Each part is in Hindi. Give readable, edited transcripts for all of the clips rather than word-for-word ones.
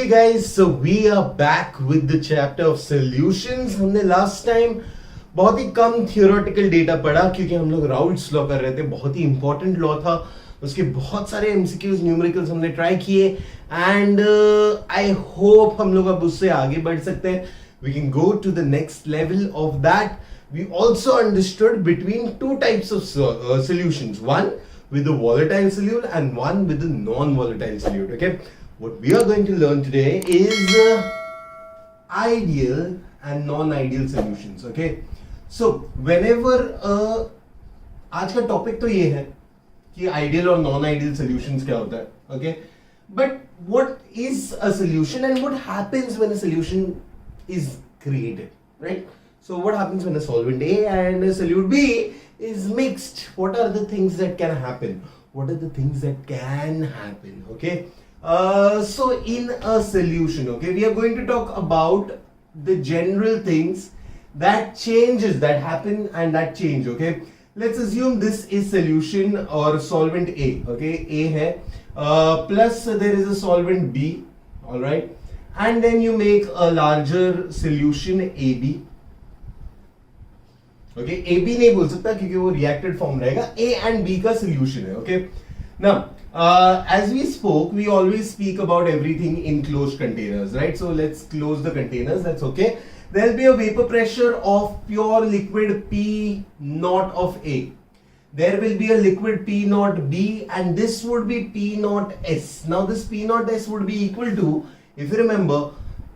guys, so we are back with the chapter of solutions. हमने last time बहुत ही कम theoretical data पढ़ा क्योंकि हम लोग राउल्ट्स लॉ कर रहे थे. बहुत ही important law था. उसके बहुत सारे MCQs, numericals हमने try किए and I hope हम लोग अब उससे आगे बढ़ सकते हैं. We can go to the next level of that. We also understood between two types of solutions. One with the volatile solute and one with the non-volatile solute. Okay. What we are going to learn today is ideal and non-ideal solutions. Okay. So whenever आज का टॉपिक तो ये है कि आइडियल और नॉन आइडियल सॉल्यूशंस क्या होता है. Okay, but what is a solution and what happens when a solution is created, right? So what happens when a solvent A and a solute B is mixed? What are the things that can happen? What are the things that can happen? Okay. So in a solution, okay, we are going to talk about the general things that changes that happen and that change. Okay, let's assume this is solution or solvent A. Okay, A hai plus there is a solvent B. All right, and then you make a larger solution AB. Okay, A B नहीं बोल सकता क्योंकि वो रिएक्टेड फॉर्म रहेगा. ए एंड बी का सोल्यूशन है. Okay, now as we spoke we always speak about everything in closed containers, right? So let's close the containers. That's okay. There will be a vapour pressure of pure liquid P naught of A. There will be a liquid P naught B and this would be P naught S. Now this P naught S would be equal to, if you remember,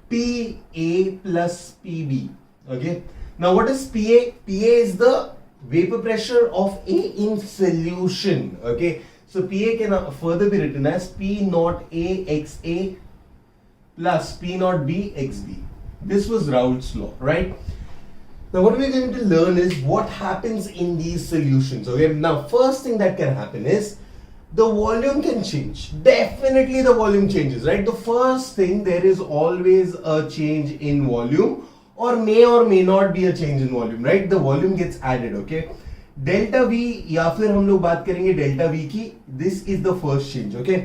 PA plus PB. Okay. Now what is PA? PA is the vapor pressure of A in solution. Okay, so PA can further be written as P naught A XA plus P naught B XB. This was Raoult's law, right? Now what we're going to learn is what happens in these solutions. Okay, now first thing that can happen is the volume can change. Definitely the volume changes, right? The first thing, there is always a change in volume. Or may not be a change in volume, right? The volume gets added. Okay, delta V या फिर हम लोग बात करेंगे delta V की. This is the first change. Okay,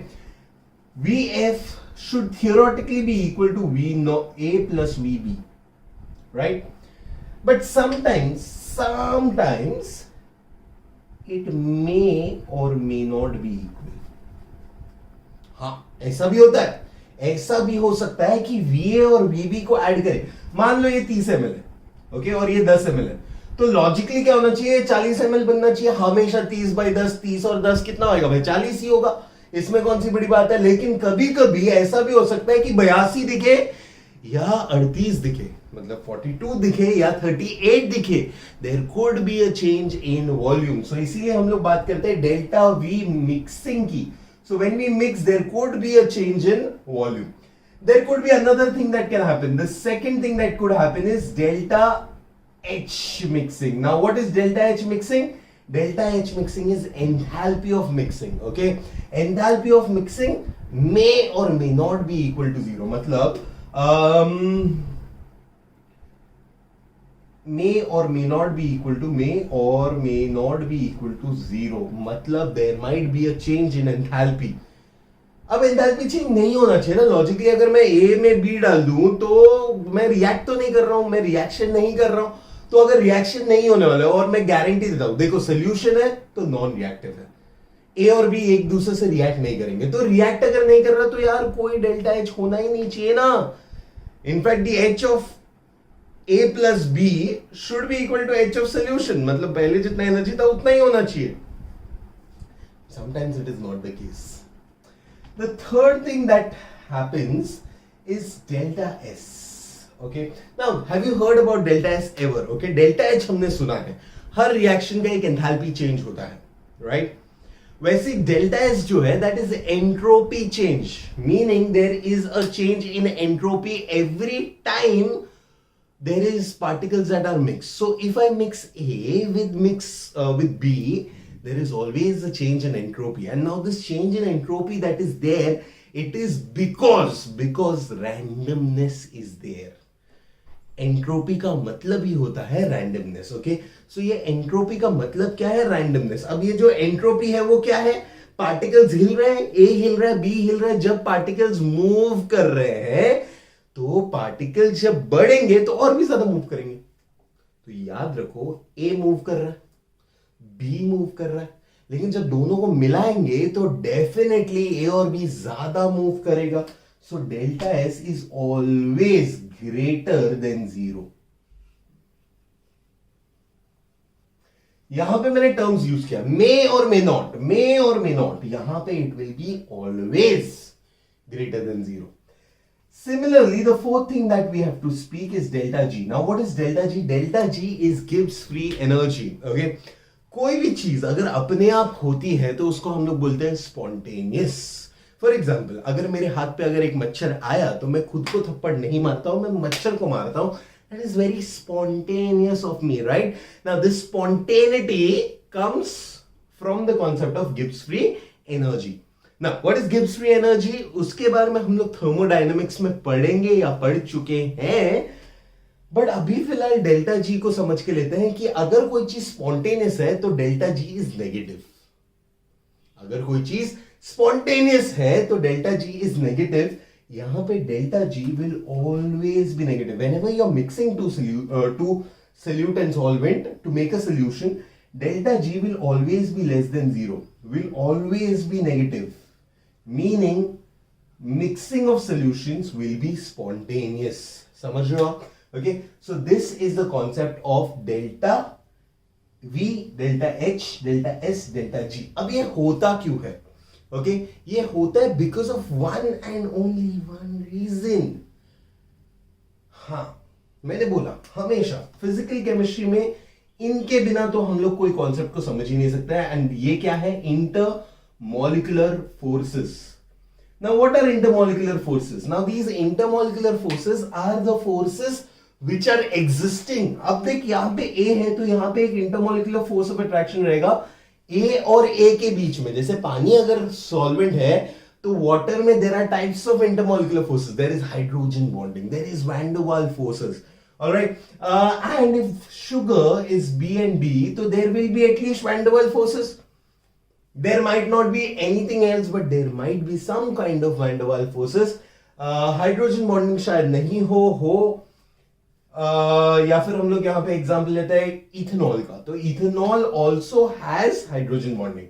VF should theoretically be equal to V naught A plus VB, right? But sometimes it may or may not be equal. हाँ, ऐसा भी होता है. ऐसा भी हो सकता है कि VA और VB को ऐड करें. मान लो ये 30 ml है, ओके, और ये 10 ml है, तो लॉजिकली क्या होना चाहिए? 40 ml बनना चाहिए हमेशा. 30/10, 30 और 10 कितना होगा भाई? 40 ही होगा. इसमें कौन सी बड़ी बात है? लेकिन कभी कभी ऐसा भी हो सकता है कि 82 दिखे या 38 दिखे, मतलब 42 दिखे या 38 दिखे. There could be a change in volume. So इसीलिए हम लोग बात करते हैं डेल्टा वी मिक्सिंग की. So when we mix, there could be a change in volume. There could be another thing that can happen. The second thing that could happen is delta H mixing. Now what is delta H mixing? Delta H mixing is enthalpy of mixing. Okay, enthalpy of mixing may or may not be equal to zero. मतलब may or may not be equal to zero. मतलब there might be a change in enthalpy. अब enthalpy चेंज नहीं होना चाहिए ना लॉजिकली. अगर मैं A में B डाल दूं तो मैं रिएक्ट तो नहीं कर रहा हूं, मैं रिएक्शन नहीं कर रहा हूं. तो अगर रिएक्शन नहीं होने वाला है और मैं गारंटी देता हूं, देखो सोल्यूशन है तो नॉन रिएक्टिव है. A और B एक दूसरे से रिएक्ट नहीं करेंगे, तो रिएक्ट अगर नहीं कर रहा तो यार कोई डेल्टा H होना ही नहीं चाहिए ना. In fact the H of A plus B should be equal to H of solution. मतलब पहले जितना एनर्जी था उतना ही होना चाहिए. Sometimes it is not the case. The third thing that happens is delta S. Okay. Now, have you heard about delta S ever? Okay. Delta H हमने सुना है. हर रिएक्शन का एक एंथैल्पी चेंज होता है, right? वैसे डेल्टा एस जो है that is entropy change, meaning there is a change in entropy every time there is particles that are mixed. So if I mix A with B, there is always a change in entropy. And now this change in entropy that is there, it is because randomness is there. Entropy का मतलब ही होता है रैंडमनेस. ओके, सो ये एंट्रोपी का मतलब क्या है? रैंडमनेस. अब ये जो एंट्रोपी है वो क्या है? पार्टिकल्स हिल रहे हैं, ए हिल रहा है, बी हिल रहा है। जब पार्टिकल्स मूव कर रहे हैं तो पार्टिकल्स जब बढ़ेंगे तो और भी ज्यादा मूव करेंगे। तो याद रखो, ए मूव कर रहा है, बी मूव कर रहा है, लेकिन जब दोनों को मिलाएंगे तो डेफिनेटली ए और बी ज्यादा मूव करेगा। So delta S is always greater than 0। यहां पे मैंने टर्म्स यूज किया, मे और मे नॉट, मे और मे नॉट, यहां पे it will be always greater than 0. Similarly, the fourth thing that we have to speak is delta G. Now, what is delta G? Delta G is Gibbs free energy. Okay? कोई भी चीज अगर अपने आप होती है तो उसको हम लोग बोलते हैं स्पॉन्टेनियस। फॉर एग्जाम्पल, अगर मेरे हाथ पे अगर एक मच्छर आया तो मैं खुद को थप्पड़ नहीं मारता हूं, मैं मच्छर को मारता हूं। That is very spontaneous of me, right? Now, this spontaneity comes from the concept of Gibbs free energy. Now, what is Gibbs free energy? उसके बारे में हम लोग थर्मोडायनेमिक्स में पढ़ेंगे या पढ़ चुके हैं, बट अभी फिलहाल डेल्टा जी को समझ के लेते हैं कि अगर कोई चीज स्पॉन्टेनियस है तो डेल्टा जी इज नेगेटिव। अगर कोई चीज स्पॉन्टेनियस है तो डेल्टा जी इज नेगेटिव। यहां पे delta G will always be negative whenever you are mixing two solute and solvent to make a solution. Delta G will always be less than 0, will always be negative, meaning mixing of solutions will be spontaneous. समझ रहे हो आप? Okay, so this is the concept of delta V, delta H, delta S, delta G. अब ये होता क्यों है? Okay, ये होता है because of one and only one reason. हाँ, मैंने बोला हमेशा फिजिकल केमिस्ट्री में इनके बिना तो हम लोग कोई कॉन्सेप्ट को समझ ही नहीं सकते हैं। एंड ये क्या है? Intermolecular forces. Now, what are intermolecular forces? Now, these intermolecular forces are the forces which are existing. अब देख, यहां पे A है तो यहां पे एक intermolecular force of attraction रहेगा A और A के बीच में। जैसे पानी अगर सॉल्वेंट है तो वाटर में there are types of intermolecular forces. There is hydrogen bonding, there is van der Waals forces. All right, and if sugar is B and B, so there will be at least van der Waals forces. There might not be anything else, but there might be some kind of van der Waals forces. Hydrogen bonding शायद नहीं हो या फिर हम लोग यहाँ पे एग्जांपल लेते हैं इथेनॉल का, तो ethanol also has hydrogen bonding.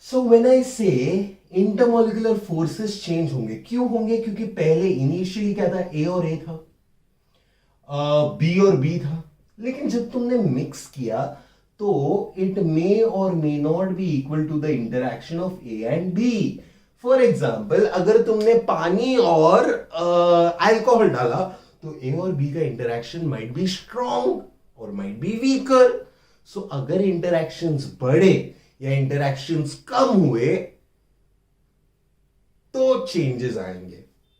So when I से इंटरमॉलिक्यूलर फोर्सेस चेंज होंगे, क्यों होंगे? क्योंकि पहले इनिशियली क्या था? ए और ए था, बी और बी था, लेकिन जब तुमने मिक्स किया तो इट मे और may not be equal to the interaction of A and B. For example, अगर तुमने पानी और अल्कोहल डाला तो ए और बी का इंटरैक्शन माइट बी स्ट्रॉन्ग और माइट बी वीकर। सो अगर इंटरैक्शंस बढ़े या इंटरैक्शंस कम हुए तो चेंजेस आएंगे,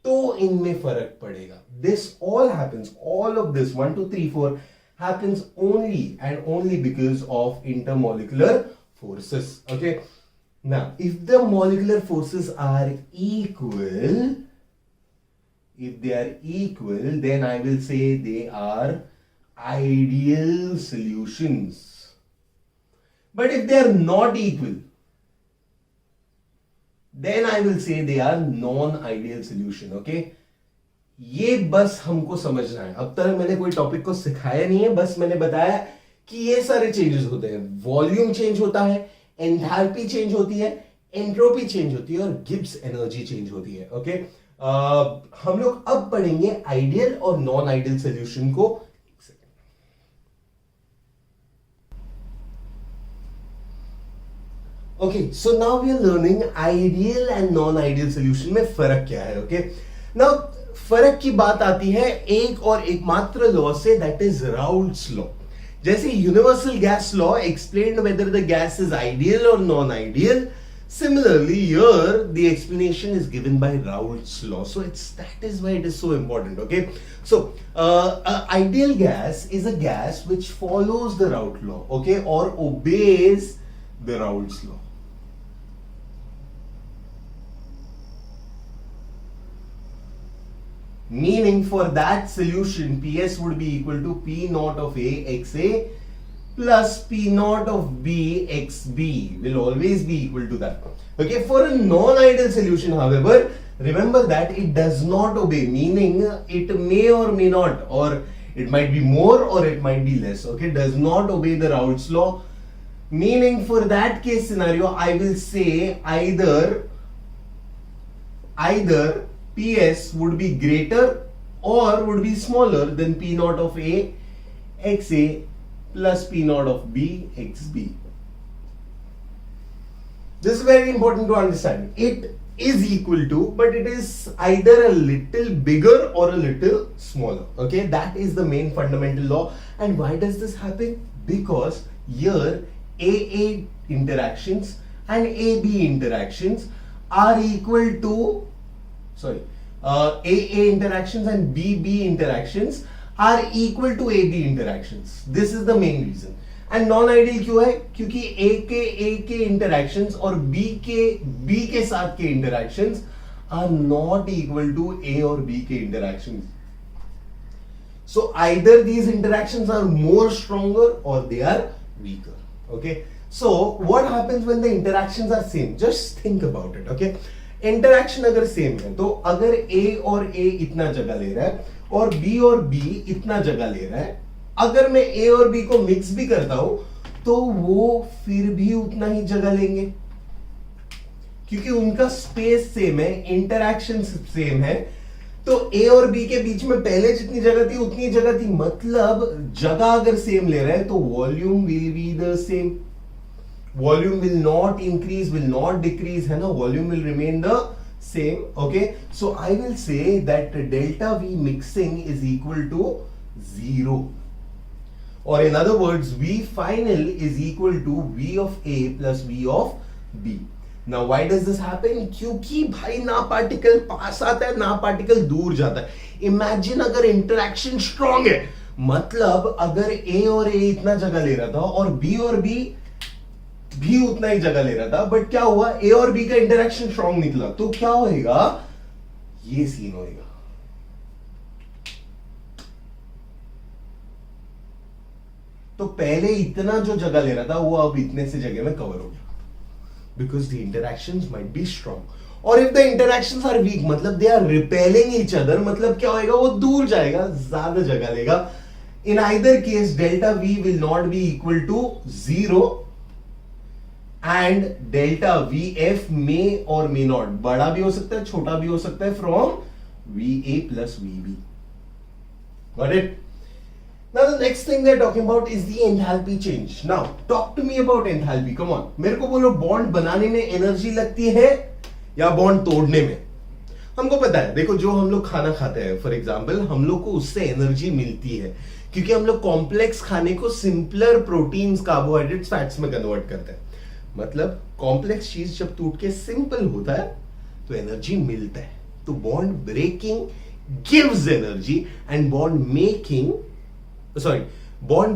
तो इनमें फर्क पड़ेगा। This all happens, all of this 1 2 3 4 happens only and only because of intermolecular forces. Okay, now if the molecular forces are equal, if they are equal, then I will say they are ideal solutions. But if they are not equal, then I will say they are non-ideal solution. Okay, ये बस हमको समझना है। अब तक मैंने कोई टॉपिक को सिखाया नहीं है, बस मैंने बताया कि ये सारे चेंजेस होते हैं। वॉल्यूम चेंज होता है, एंथैल्पी चेंज होती है, एंट्रोपी चेंज होती है और गिब्स एनर्जी चेंज होती है। ओके, हम लोग अब पढ़ेंगे आइडियल और नॉन आइडियल सोल्यूशन को। Okay, so now we are learning ideal and non ideal solution में फर्क क्या है। ओके, नाउ फर्क की बात आती है एक और एकमात्र लॉ से, दैट इज राउल्ट्स लॉ। जैसे universal gas law explained whether the gas is ideal और non ideal, similarly here the explanation is given by Raoult's law. So that is why it is so important. Okay, so ideal gas is a gas which follows the Raoult law, okay, or obeys the Raoult's law. Meaning for that solution, PS would be equal to P naught of A XA plus P naught of B XB will always be equal to that. Okay, for a non-ideal solution, however, remember that it does not obey, meaning it may or may not, or it might be more or it might be less. Okay, does not obey the Raoult's law, meaning for that case scenario, I will say either PS would be greater or would be smaller than P naught of A XA plus P naught of B XB. This is very important to understand. It is equal to, but it is either a little bigger or a little smaller. Okay, that is the main fundamental law. And why does this happen? Because here AA interactions and AB interactions are equal to, AA interactions and BB interactions are equal to AB interactions. This is the main reason. And non-ideal क्यों है? क्योंकि A के interactions और B के साथ के interactions are not equal to A और B के interactions. So either these interactions are more stronger or they are weaker. Okay. So what happens when the interactions are same? Just think about it. Okay. Interaction अगर सेम है तो अगर A और A इतना जगह ले रहा है और B और B इतना जगह ले रहा है, अगर मैं A और B को मिक्स भी करता हूं तो वो फिर भी उतना ही जगह लेंगे क्योंकि उनका स्पेस सेम है, इंटरैक्शन सेम है। तो A और B के बीच में पहले जितनी जगह थी उतनी जगह थी, मतलब जगह अगर सेम ले रहा है तो volume will be the same. Volume will not increase, will not decrease, है ना? Volume will remain the same. Okay, so I will say that delta V mixing is equal to 0, or in other words, V final is equal to V of A plus V of B. Now, why does this happen? क्योंकि भाई ना पार्टिकल पास आता है ना पार्टिकल दूर जाता है। Imagine अगर इंटरैक्शन स्ट्रॉन्ग है, मतलब अगर A और A इतना जगह ले रहा था और B और B भी उतना ही जगह ले रहा था, बट क्या हुआ? ए और बी का इंटरैक्शन स्ट्रॉन्ग निकला, तो क्या होएगा? ये सीन होएगा। तो पहले इतना जो जगह ले रहा था वो अब इतने से जगह में कवर हो गया, because the interactions might be strong. और if the interactions are weak, मतलब they are repelling each other, मतलब क्या होएगा? वो दूर जाएगा, ज्यादा जगह लेगा। In either case delta V will not be equal to 0 and delta V F में और मे नॉट, बड़ा भी हो सकता है छोटा भी हो सकता है, from V A plus V B. Got it? Now the next thing we are talking about is the enthalpy change. Now talk to me about enthalpy, come on, मेरे को बोलो बॉन्ड बनाने में एनर्जी लगती है या बॉन्ड तोड़ने में? हमको पता है, देखो जो हम लोग खाना खाते हैं फॉर एग्जाम्पल, हम लोग को उससे एनर्जी मिलती है क्योंकि हम लोग कॉम्प्लेक्स खाने को सिंपलर प्रोटीन्स, कार्बोहाइड्रेट्स, फैट्स में कन्वर्ट करते हैं। मतलब कॉम्प्लेक्स चीज जब टूट के सिंपल होता है तो एनर्जी मिलता है। तो bond breaking gives energy and bond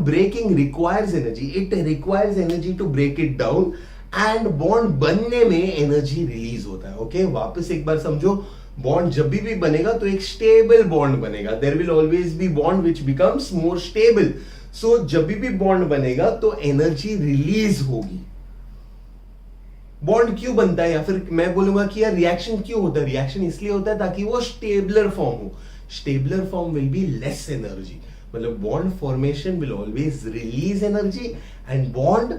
breaking requires energy. It requires energy to break it down and bond बनने में एनर्जी रिलीज होता है। ओके, वापस एक बार समझो, बॉन्ड जब भी बनेगा तो एक स्टेबल बॉन्ड बनेगा। There will always be bond which becomes more stable. So जब भी बॉन्ड बनेगा तो एनर्जी रिलीज होगी। बॉन्ड क्यों बनता है, या फिर मैं बोलूंगा कि यार रिएक्शन क्यों होता है? रिएक्शन इसलिए होता है ताकि वो स्टेबलर फॉर्म हो। Stabler form will be less energy, मतलब bond formation will always release energy and bond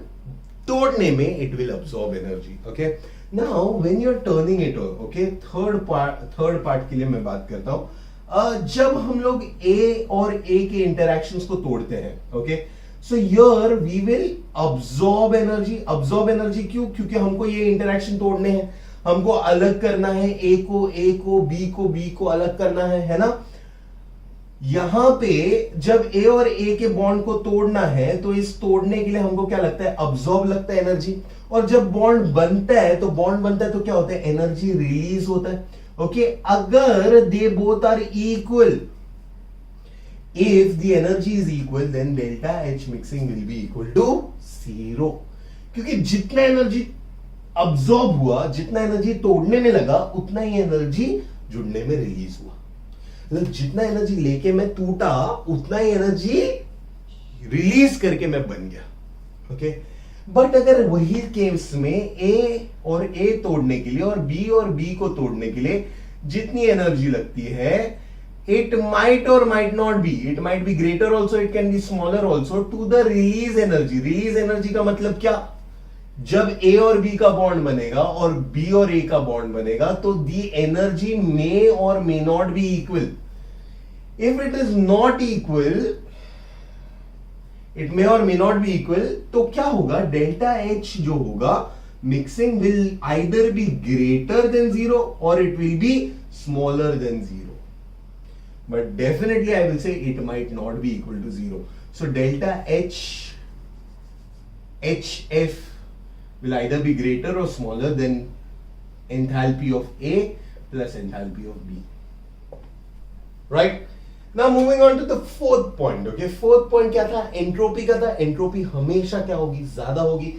तोड़ने में it will absorb energy. Okay, now when you are turning it, okay, third part के लिए मैं बात करता हूं। जब हम लोग ए और ए के इंटरैक्शंस को तोड़ते हैं, okay, so here we will absorb energy. Absorb energy क्यों? क्योंकि हमको ये इंटरैक्शन तोड़ने हैं, हमको अलग करना है ए को बी को अलग करना है ना? यहां पे जब ए और ए के बॉन्ड को तोड़ना है तो इस तोड़ने के लिए हमको क्या लगता है? अब्सॉर्ब लगता है एनर्जी। और जब बॉन्ड बनता है तो क्या होता है? एनर्जी रिलीज होता है। ओके, अगर they both are equal, if the energy is equal then delta H mixing will be equal to 0, क्योंकि जितना एनर्जी अब्सॉर्ब हुआ, जितना एनर्जी तोड़ने में लगा, उतना ही एनर्जी जुड़ने में रिलीज हुआ। मतलब जितना एनर्जी लेके मैं टूटा उतना ही एनर्जी रिलीज करके मैं बन गया। ओके। बट अगर वही केस में ए और ए तोड़ने के लिए और बी को तोड़ने के लिए जितनी एनर्जी लगती है, it might or might not be, it might be greater also, it can be smaller also to the release energy. Release energy का मतलब क्या? जब A और B का बॉन्ड बनेगा और B और A का बॉन्ड बनेगा तो the energy may or may not be equal. If it is not equal, it may or may not be equal, तो क्या होगा? डेल्टा H जो होगा mixing will either be greater than 0 or it will be smaller than 0. But definitely I will say it might not be equal to 0. So delta HF will either be greater or smaller than enthalpy of A plus enthalpy of B. Right? Now moving on to the fourth point. Okay, fourth point क्या था? Entropy का था. Entropy हमेशा क्या होगी? ज्यादा होगी.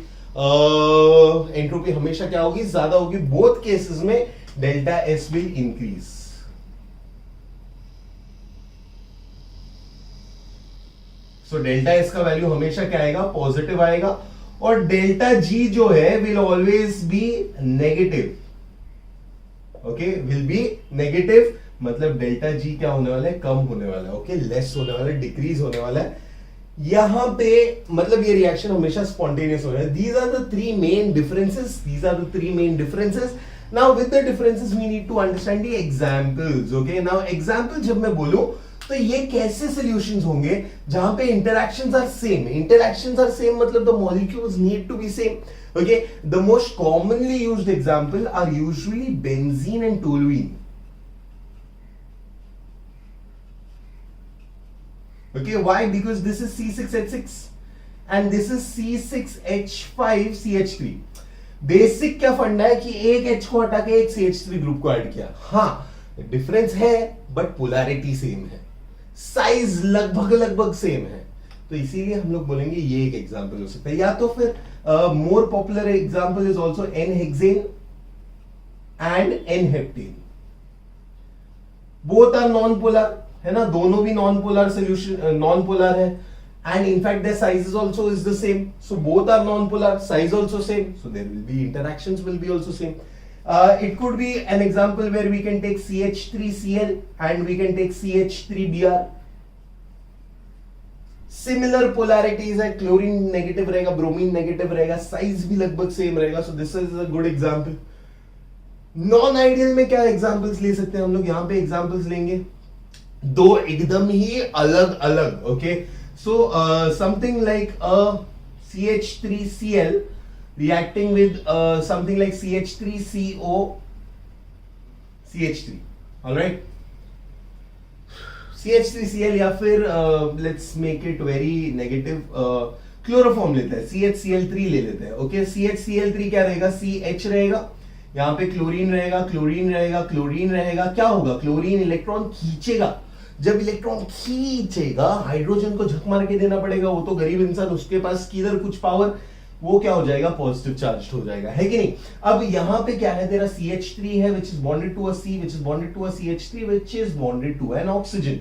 Entropy हमेशा क्या होगी? ज्यादा होगी. Both cases में delta S will increase. So delta S का वैल्यू हमेशा क्या आएगा? पॉजिटिव आएगा. और डेल्टा जी जो है will always be negative. Okay, will be negative मतलब डेल्टा जी क्या होने वाला है? कम होने वाला है. ओके, लेस होने वाला है, डिक्रीज होने वाला है. यहां पे मतलब ये रिएक्शन हमेशा स्पॉन्टेनियस हो रहा है. These are the three main differences. These are the three main differences. Now with the differences we need to understand the examples. Okay, now example जब मैं बोलूं तो ये कैसे सॉल्यूशंस होंगे जहां पे interactions are same. Interactions are same मतलब the molecules need to be same. Okay, the most commonly used example are usually benzene and toluene. Okay, why? Because this is C6H6 and this is C6H5CH3. Basic क्या फंडा है कि एक H को हटा के एक CH3 ग्रुप को ऐड किया. हाँ, डिफरेंस है बट पोलैरिटी सेम है, साइज लगभग सेम है. तो इसीलिए हम लोग बोलेंगे ये एक एग्जांपल हो सकता है. या तो फिर more popular example is also N-hexane and N-heptane. Both are non polar है ना, दोनों भी non polar solution, non polar है. And in fact their sizes also is the same, so both are non-polar, size also same, so there will be interactions will be also same. It could be an example where we can take CH3Cl and we can take CH3Br. Similar polarities है, chlorine negative रहेगा, bromine negative रहेगा, size भी लगभग same रहेगा, so this is a good example. Non-ideal में क्या examples ले सकते हैं हम लोग? यहाँ पे examples लेंगे दो एकदम ही अलग अलग. okay, so something like a CH3Cl reacting with something like CH3CO CH3. all right, CH3Cl या फिर let's make it very negative, chloroform लेते हैं, CHCl3 ले लेते हैं. ओके, CHCl3 क्या रहेगा? CH रहेगा, यहाँ पे क्लोरीन रहेगा, क्लोरीन रहेगा, क्लोरीन रहेगा. क्या होगा? क्लोरीन इलेक्ट्रॉन खींचेगा. जब इलेक्ट्रॉन खींचेगा हाइड्रोजन को झक मार के देना पड़ेगा. वो तो गरीब इंसान, उसके पास किधर कुछ पावर, वो क्या हो जाएगा? पॉजिटिव चार्ज हो जाएगा, है कि नहीं? अब यहां पे क्या है? तेरा CH3 है which is bonded to a C which is bonded to a CH3 which is bonded to an oxygen.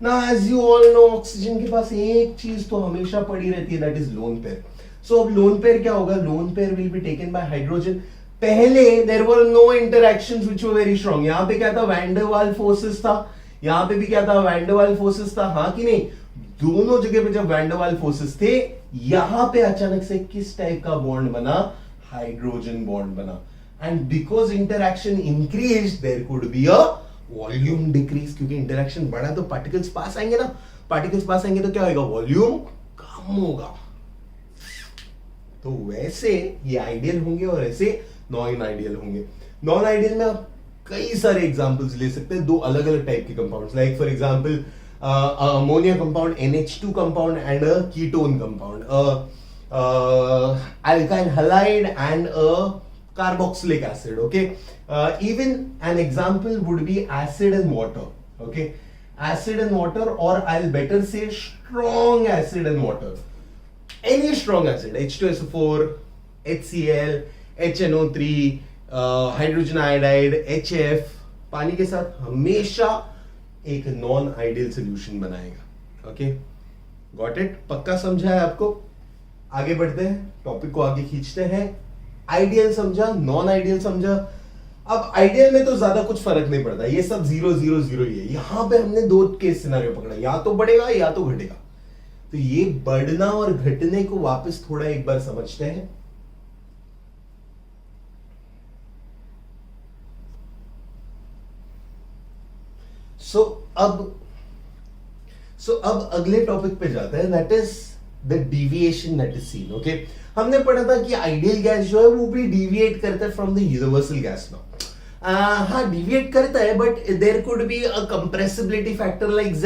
Now as you all know oxygen के पास एक चीज तो हमेशा पड़ी रहती है, that is lone pair. So अब lone pair क्या होगा? Lone pair will be taken by hydrogen. पहले there were no interactions which were very strong. यहाँ पे क्या था? वैन डर वाल फोर्सेस था. यहां पे भी क्या था? वैन डर वाल फोर्सेस था. हाँ कि नहीं? दोनों जगह पे जब वैन डर वाल फोर्सेस थे, यहां पे अचानक से किस टाइप का बॉन्ड बना? हाइड्रोजन बॉन्ड बना. And because interaction increase their could be a volume decrease. क्योंकि इंटरैक्शन बढ़ा तो पार्टिकल्स पास आएंगे ना, पार्टिकल्स पास आएंगे तो क्या होगा? वॉल्यूम कम होगा. तो वैसे ये आइडियल होंगे और ऐसे नॉन आइडियल होंगे. नॉन आइडियल में आप कई सारे एग्जांपल्स ले सकते हैं, दो अलग अलग टाइप के compounds. Like for example ammonia compound, NH2 compound and a ketone compound, alkyl halide and a carboxylic acid. Okay, even an example would be acid and water. Okay, acid and water, or I'll better say strong acid and water. Any strong acid, H2SO4, HCl, HNO3, hydrogen iodide, HF, पानी के साथ हमेशा एक नॉन आइडियल सोल्यूशन बनाएगा. Okay, got it? पक्का समझा है आपको? आगे बढ़ते हैं, टॉपिक को आगे खींचते हैं। आइडियल समझा, नॉन आइडियल समझा। अब आइडियल में तो ज्यादा कुछ फर्क नहीं पड़ता, ये सब 0 0 0 ही है। यहां पे हमने दो केस सिनेरियो पकड़ा, या तो बढ़ेगा या तो घटेगा। तो ये बढ़ना और घटने को वापस थोड़ा एक बार समझते हैं। अब अगले टॉपिक पे जाते हैं, that is the deviation that is seen. Okay, हमने पढ़ा था कि आइडियल गैस जो है वो भी डिविएट करता है from the universal gas law. हाँ, डिविएट करता है, but there could be a compressibility factor like Z।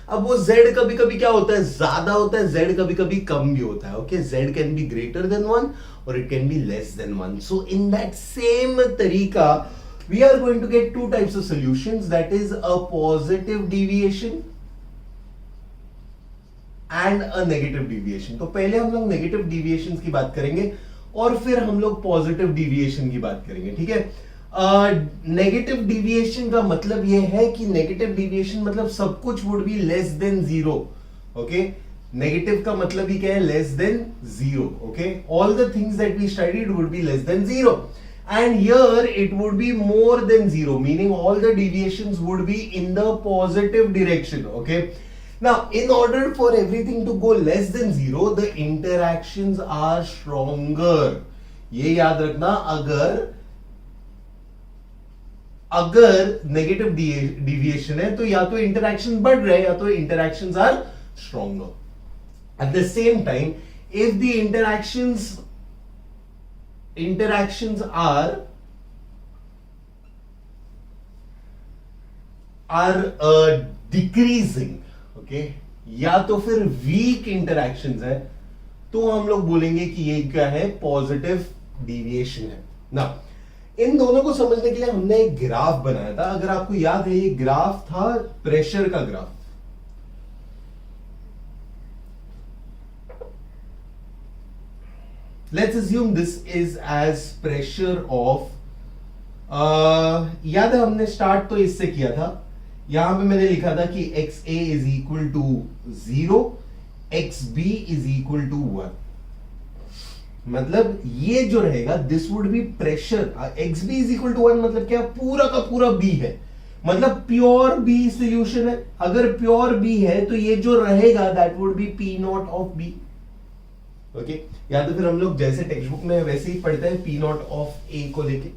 अब वो Z कभी कभी क्या होता है, ज्यादा होता है, Z कभी कभी कम भी होता है। Okay, Z can be greater then 1 और it can be less then 1। So in that same तरीका we are going to get two types of solutions, that is a positive deviation and a negative deviation। तो पहले हम लोग नेगेटिव डिविएशन की बात करेंगे और फिर हम लोग पॉजिटिव डिविएशन की बात करेंगे, ठीक है। नेगेटिव डिविएशन का मतलब यह है कि नेगेटिव डिविएशन मतलब सब कुछ would be less than 0। Okay, negative का मतलब ही क्या है, less than 0। Okay, all the things that we studied would be less than 0। And here it would be more than 0, meaning all the deviations would be in the positive direction. Okay, now in order for everything to go less than 0, the interactions are stronger. ये याद रखना, अगर नेगेटिव डिविएशन है तो या तो इंटरैक्शन बढ़ रहे हैं या तो interactions are stronger. At the same time if the interactions are decreasing, okay, या तो फिर वीक इंटरैक्शंस है, तो हम लोग बोलेंगे कि ये क्या है, पॉजिटिव डिविएशन है ना। इन दोनों को समझने के लिए हमने एक ग्राफ बनाया था। अगर आपको याद है, ये ग्राफ था प्रेशर का graph. Let's assume this is as pressure of याद है हमने स्टार्ट तो इससे किया था। यहां पे मैंने लिखा था कि XA is equal to 0, XB is equal to 1। मतलब ये जो रहेगा this would B pressure. XB is equal to 1 मतलब क्या, पूरा का पूरा B है, मतलब प्योर B सोल्यूशन है। अगर प्योर B है तो ये जो रहेगा that would be P naught of B। Okay, या तो फिर हम लोग जैसे टेक्स्ट बुक में वैसे ही पढ़ते हैं, P नॉट ऑफ A को लेके।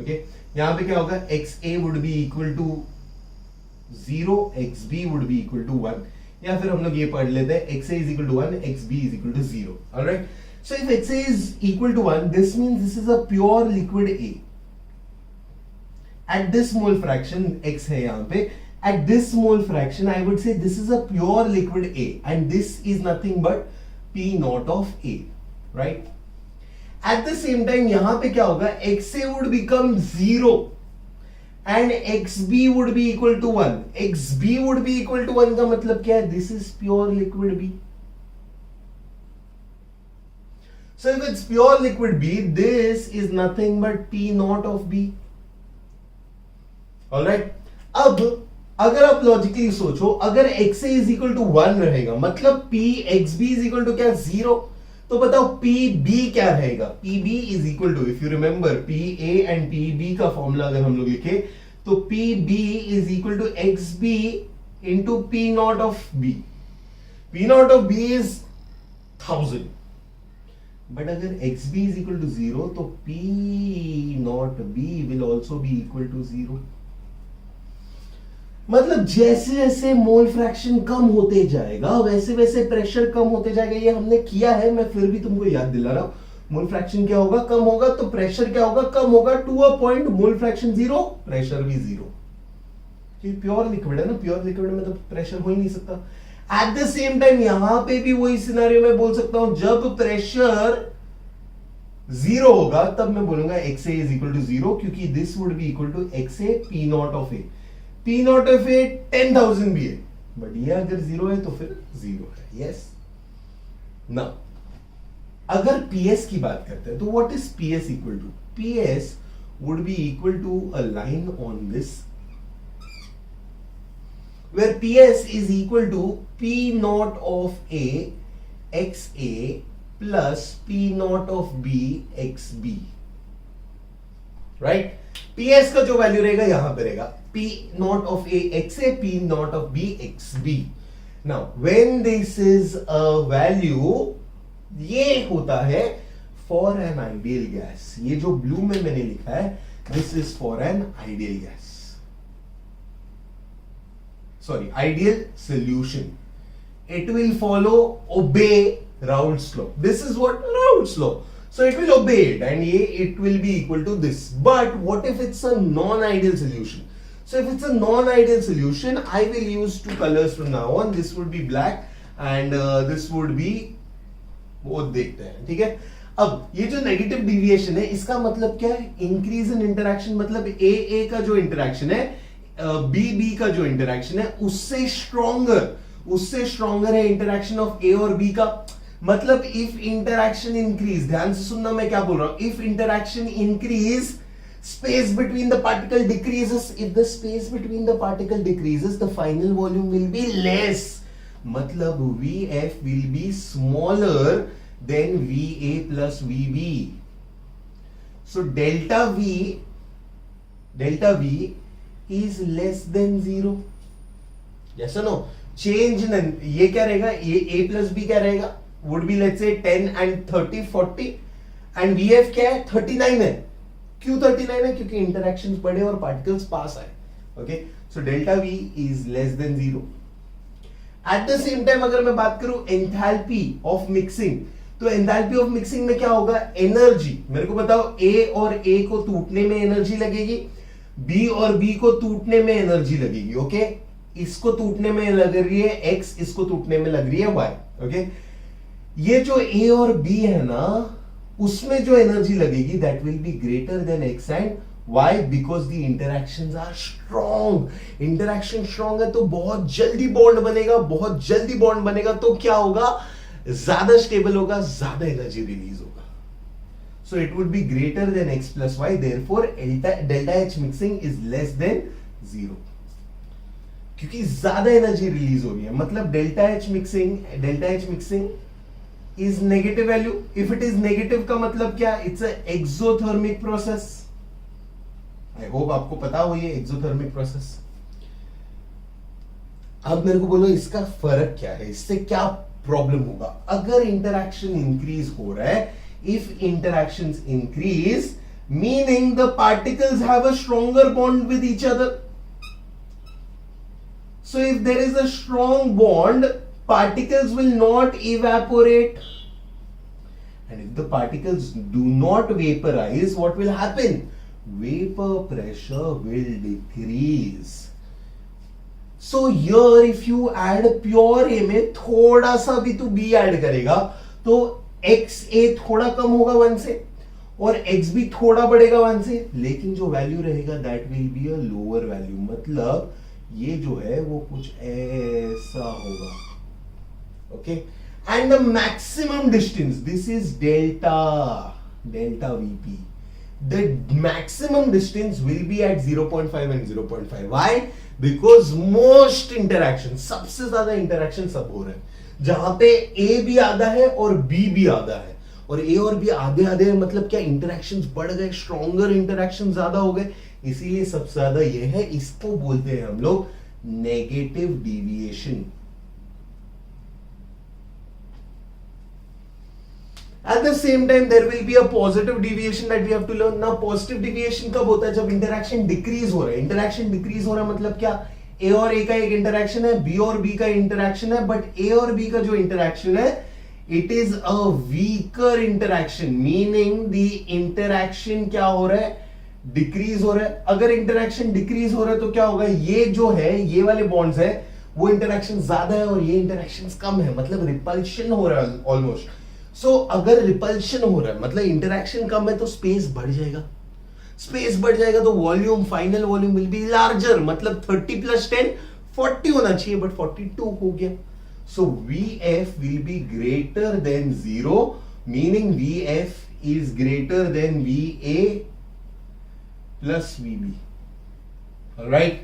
ओके, यहां पे क्या होगा, XA would be equal to 0, XB would be equal to 1, या फिर हम लोग ये पढ़ लेते हैं XA is equal to 1, XB is equal to 0। Alright, so if XA is equal to 1, this means this is a pure liquid A at this mole fraction। X है यहां पे, at this mole fraction I would say this is a pure liquid A and this is nothing but P naught of A, right? At the same time यहां पे क्या होगा, XA would become 0 and XB would be equal to 1। XB would be equal to 1 का मतलब क्या है, this is pure liquid B। So if it's pure liquid B, this is nothing but P naught of B। Alright, अब अगर आप लॉजिकली सोचो, अगर XA इज इक्वल टू 1 रहेगा मतलब P XB is equal to क्या, 0। तो बताओ PB क्या रहेगा, PB is equal to, if you remember PA and PB का फॉर्मूला अगर हम लोग लिखे तो PB is equal to XB into P naught of B। P naught of B is 1000, but अगर XB इज इक्वल टू 0 तो P naught B will also be equal to 0। मतलब जैसे जैसे मोल फ्रैक्शन कम होते जाएगा वैसे वैसे प्रेशर कम होते जाएगा। ये हमने किया है, मैं फिर भी तुमको याद दिला रहा हूं। मोल फ्रैक्शन क्या होगा, कम होगा तो प्रेशर क्या होगा, कम होगा to a point. Mole fraction 0, pressure भी 0। प्योर लिक्विड है ना, प्योर लिक्विड में तो प्रेशर हो ही नहीं सकता। एट द सेम टाइम यहां पे भी वही सिनेरियो में बोल सकता हूं, जब प्रेशर 0 होगा तब मैं बोलूंगा XA इज इक्वल टू 0, क्योंकि this would be equal to XA P naught of A। P naught of A 10,000 भी है, बट ये अगर 0 है तो फिर 0 है। यस, नाउ अगर PS की बात करते हैं तो what is PS equal to, PS would be equal to a line on this where PS is equal to P naught of A XA plus P naught of B XB, right? PS का जो वैल्यू रहेगा यहां पे रहेगा P naught of A XA, P naught of B XB. Now when this is a value, ये होता है for an ideal gas. ये जो ब्लू में मैंने लिखा है, this is for an ideal gas. Sorry, ideal solution. It will follow, obey Raoult's law. This is what Raoult's law. So it will obey it, and it will be equal to this. But what if it's a non-ideal solution? So if it's a non-ideal solution, I will use two colors from now on. This would be black and this would be, वो देखते हैं, ठीक है? अब ये जो नेगेटिव डिविएशन है, इसका मतलब क्या है? इंक्रीज इन इंटरेक्शन, मतलब ए का जो इंटरेक्शन है, बी का जो इंटरेक्शन है, उससे स्ट्रॉन्गर है इंटरेक्शन ऑफ ए और बी का. मतलब इफ इंटरेक्शन इंक्रीज, ध्यान से सुनना मैं क्या बोल रहा हूं, if interaction increase, space between the particle decreases. If the space between the particle decreases, the final volume will be less. मतलब VF will be smaller than VA plus VB. So delta V is less than 0. Yes or no? Change in, ये क्या रहेगा, ये A plus B क्या रहेगा, would be let's say 10 and 30 40, and VF क्या है, 39 है. क्यों 39 है? क्योंकि इंटरेक्शंस बढ़े और पार्टिकल्स पास आए. Okay, so delta V is less than 0. Eight the same time अगर मैं बात करूं एंथैल्पी ऑफ मिक्सिंग, तो एंथैल्पी ऑफ मिक्सिंग में क्या होगा, एनर्जी. मेरे को बताओ, A और A को टूटने में एनर्जी लगेगी, B और B को टूटने में एनर्जी लगेगी. ओके, इसको टूटने में लग रही है X, इसको टूटने में लग रही है Y. ओके, ये जो A और B है ना, उसमें जो एनर्जी लगेगी that will be greater than X and Y, because the interactions are strong. Interaction strong है तो बहुत जल्दी बॉन्ड बनेगा, तो क्या होगा, ज्यादा स्टेबल होगा, ज्यादा एनर्जी रिलीज होगा. So it would be greater than X plus Y, therefore delta H mixing is less than 0, क्योंकि ज्यादा एनर्जी रिलीज हो रही है. मतलब delta H mixing is negative value. If it is negative का मतलब क्या, it's a exothermic process. I hope आपको पता हो ये exothermic process. अब मेरे को बोलो इसका फर्क क्या है, इससे क्या प्रॉब्लम होगा अगर इंटरेक्शन इंक्रीज हो रहा है. if interactions increase, meaning the particles have a stronger bond with each other. So if there is a strong bond, particles will not evaporate, and if the particles do not vaporize, what will happen? Vapor pressure will decrease. So here if you add pure A में थोड़ा सा भी तू B ऐड करेगा तो XA थोड़ा कम होगा 1 से और XB थोड़ा बढ़ेगा 1 से, लेकिन जो वैल्यू रहेगा that will be a lower value. मतलब ये जो है वो कुछ ऐसा होगा. Okay, and the maximum distance, this is delta VP. The maximum distance will be at 0.5 and 0.5. Why? Because most interaction, सबसे ज्यादा interaction सब हो रहे हैं जहां पे A भी आधा है और B भी आधा है, और A और B आधे आधे है, मतलब क्या इंटरेक्शंस बढ़ गए, स्ट्रॉन्गर इंटरेक्शन ज्यादा हो गए, इसीलिए सबसे ज्यादा ये है. इसको बोलते हैं हम लोग negative deviation. At the same time, there will be a positive deviation that we have to learn. Now, positive deviation कब होता है? जब interaction decrease हो रहा है. Interaction decrease हो रहा है मतलब क्या? A और A का एक interaction है, B और B का interaction है, but A और B का जो interaction है, it is a weaker interaction, meaning the interaction क्या हो रहा है? Decrease हो रहा है. अगर interaction decrease हो रहा है तो क्या होगा? ये जो है, ये वाले bonds है, वो interaction ज्यादा है और ये interactions कम है, मतलब repulsion हो रहा है almost. So, अगर रिपल्शन हो रहा है मतलब इंटरेक्शन कम है तो स्पेस बढ़ जाएगा, तो volume, final volume will be larger, मतलब 30 + 10 40 होना चाहिए, बट 42 हो गया. सो VF will be greater then 0, meaning VF is greater than VA plus VB. Alright,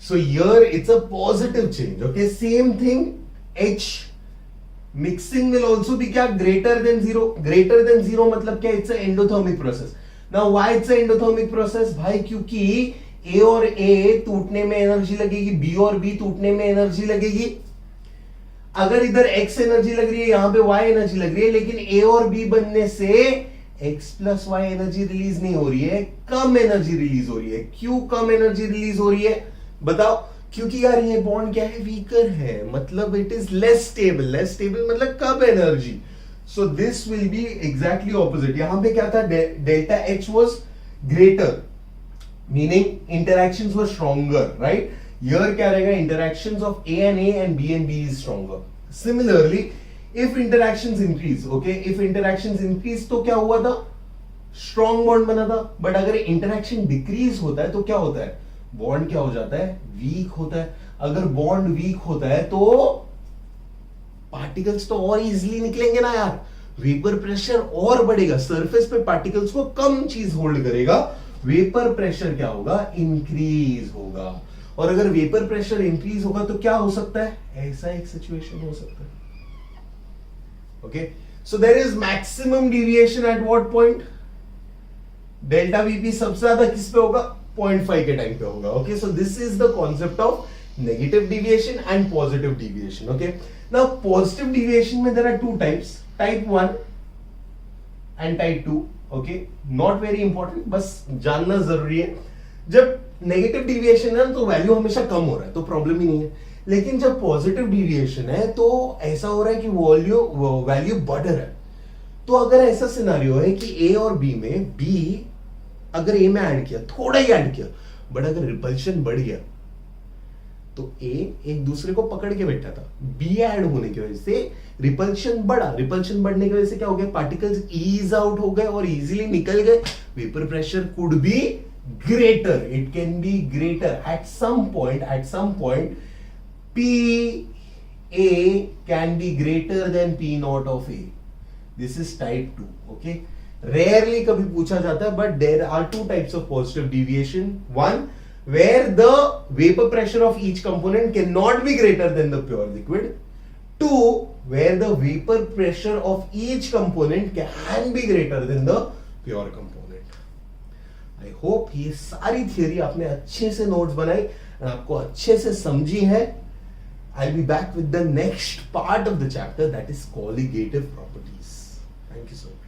So here it's a positive change. Okay, same thing. H mixing will also be क्या greater than zero. Greater than zero मतलब क्या? It's an endothermic process. Now why it's an endothermic process? भाई क्योंकि A और A टूटने में एनर्जी लगेगी, B और B टूटने में एनर्जी लगेगी. अगर इधर X एनर्जी लग रही है, यहां पे Y एनर्जी लग रही है, लेकिन A और B बनने से X plus Y energy release नहीं हो रही है, कम एनर्जी रिलीज हो रही है. क्यों कम एनर्जी रिलीज हो रही है बताओ? क्योंकि यार ये बॉन्ड क्या है? वीकर है, मतलब it is less stable. Less stable मतलब कम energy. So this will be exactly opposite. यहां पे क्या था? Delta H was greater, meaning interactions were stronger, right? Here क्या रहेगा? Interactions of A and B is stronger. Similarly, if interactions increase, okay, if interactions increase तो क्या हुआ था? Strong bond बना था. But अगर interaction decrease होता है तो क्या होता है? Bond क्या हो जाता है? Weak होता है. अगर bond weak होता है तो particles तो और easily निकलेंगे ना यार. Vapor pressure और बढ़ेगा. Surface पे particles को कम चीज hold करेगा. Vapor pressure क्या होगा? Increase होगा. और अगर वेपर प्रेशर इंक्रीज होगा तो क्या हो सकता है? ऐसा एक सिचुएशन हो सकता है. Okay, so there is maximum deviation at what point? Delta VP सबसे ज्यादा किस पे होगा? 0.5 के टाइम पे होगा. Okay, so this is the concept of negative deviation and positive deviation. Okay, now positive deviation में there are two types, type 1 and type 2. Okay, not very important, बस जानना जरूरी है. जब नेगेटिव डिविएशन है तो वैल्यू हमेशा कम हो रहा है तो प्रॉब्लम ही नहीं है. लेकिन जब पॉजिटिव डिविएशन है तो ऐसा हो रहा है कि वैल्यू बढ़ रहा है. तो अगर ऐसा सिनारियो है कि ए और बी में बी अगर ए में ऐड किया, थोड़ा ही ऐड किया, बट अगर रिपल्शन बढ़ गया तो ए एक दूसरे को पकड़ के बैठा था, बी ऐड होने की वजह से रिपल्शन बढ़ा. रिपल्शन बढ़ने की वजह से क्या हो गया? पार्टिकल्स ईज आउट हो गए और इजीली निकल गए. Vapour pressure could be greater, it can be greater at some point P A can be greater than P naught of A. This is type 2. okay, rarely कभी पूछा जाता है, but there are two types of positive deviation. One where the vapor pressure of each component cannot be greater than the pure liquid. Two where the vapor pressure of each component can be greater than the pure component. I hope ये सारी थियरी आपने अच्छे से नोट्स बनाई और आपको अच्छे से समझी है. I will be back with the next part of the chapter, that is colligative properties. Thank you so much.